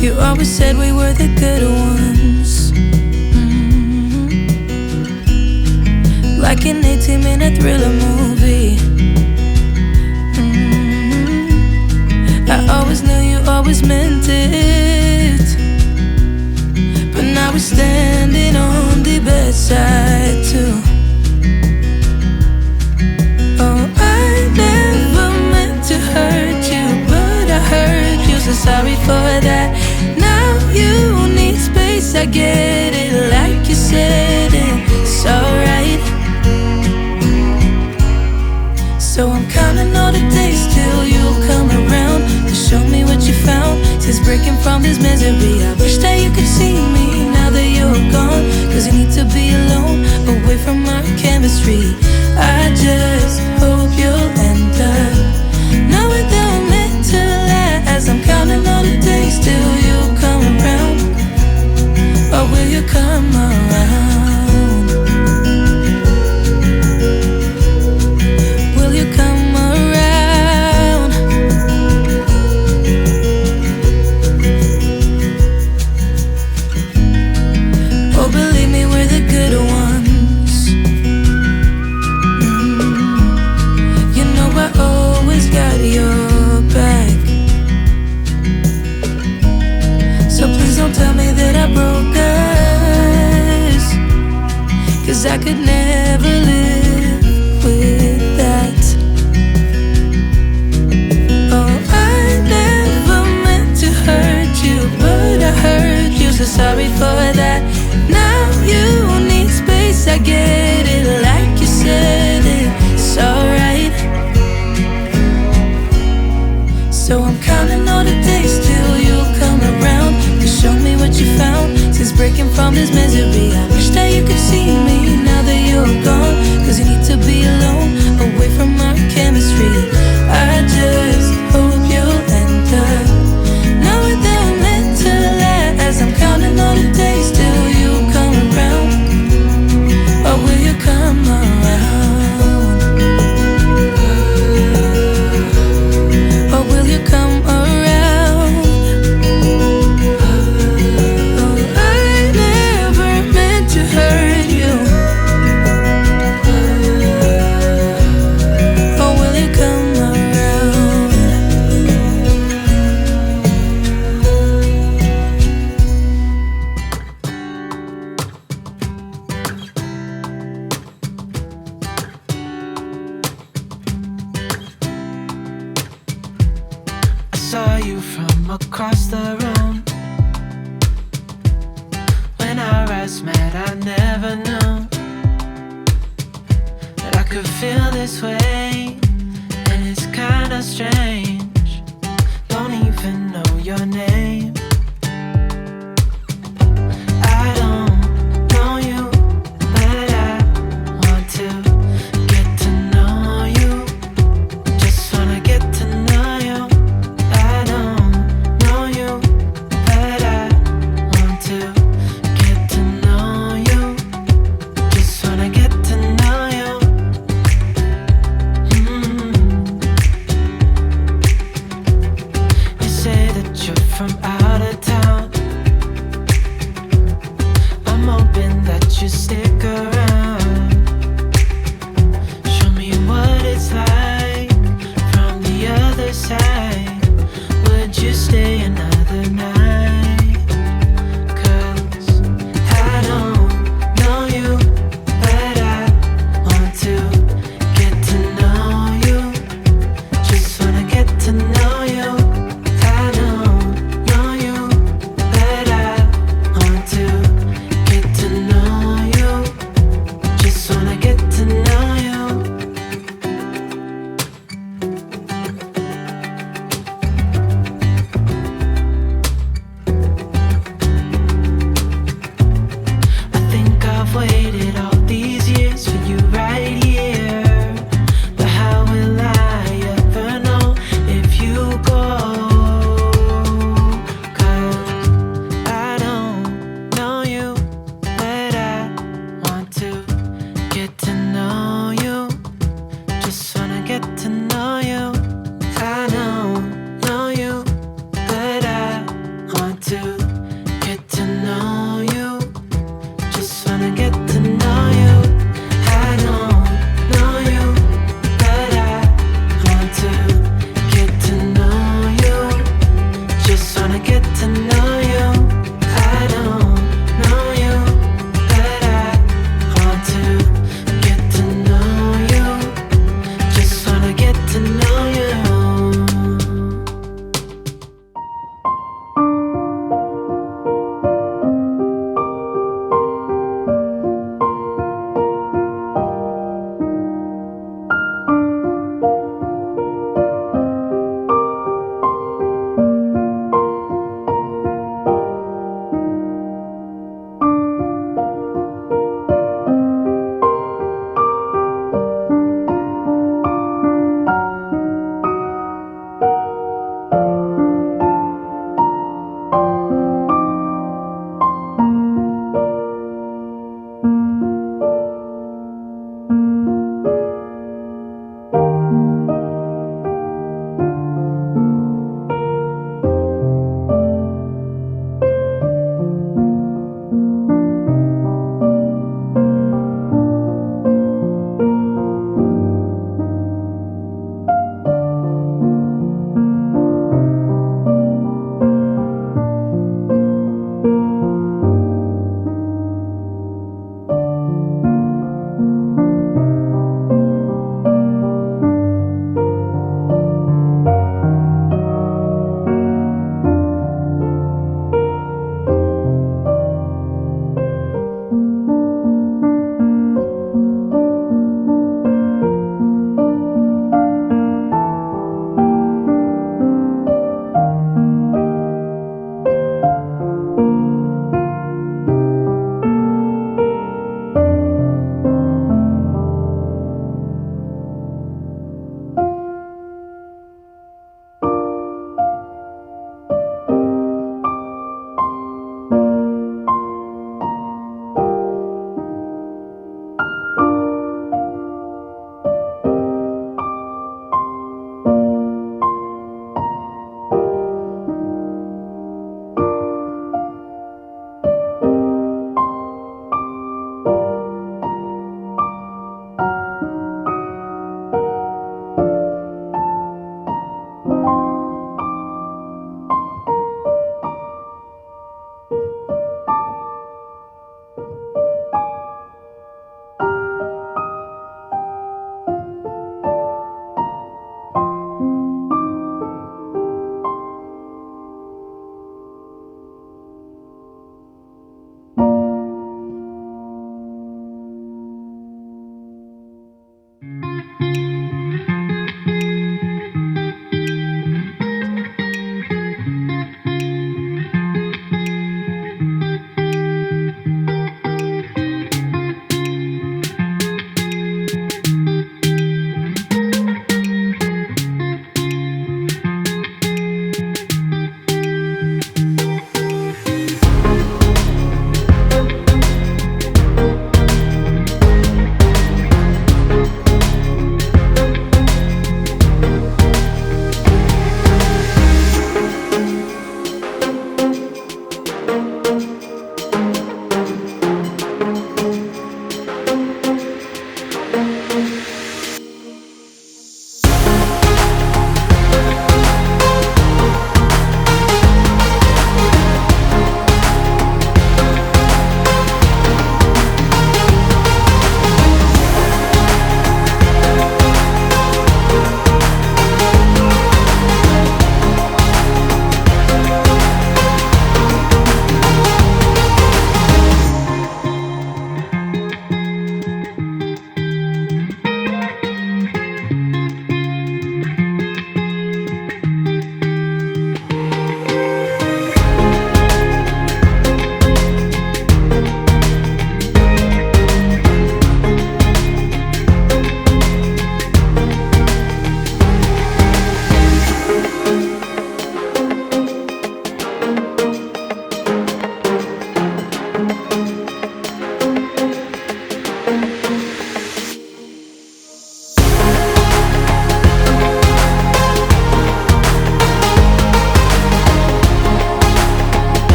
You always said we were the good ones. Like an 18-minute thriller movie. I always knew you always meant it, but now we're standing on the bedside too. Oh, I never meant to hurt you, but I hurt you, so sorry for that. Now you need space, I get it, like you said, it's alright. So I'm counting all the days till you come around to show me what you found. Since breaking from this misery, I wish that you could see me now that you're gone. Cause you need to be alone, away from our chemistry. I just hope you'll end up knowing that I'm meant to last. I'm counting all the days till you come around. Or will you come around? Cause I could never live with that. Oh, I never meant to hurt you, but I hurt you, so sorry for that. Now you need space, I get it, like you said, it's alright. So I'm counting all the days till you come around to show me what you found. Since breaking from this misery, I wish that you could see me now that you're gone. Cause you need to be alone, away from our chemistry. I just hope you'll end up knowing that I'm meant to last. I'm counting all the days till you come around. Or will you come around? Or will you come around? Saw you from across the room. When our eyes met, I never knew that I could feel this way. And it's kinda strange, don't even know your name. I don't know you, but I want to get to know you. Just wanna get to know you. From out of town, I'm hoping that you stick around. Show me what it's like from the other side. Would you stay another night? Cause I don't know you, but I want to get to know you. Just wanna get to know you. I don't know wanna get to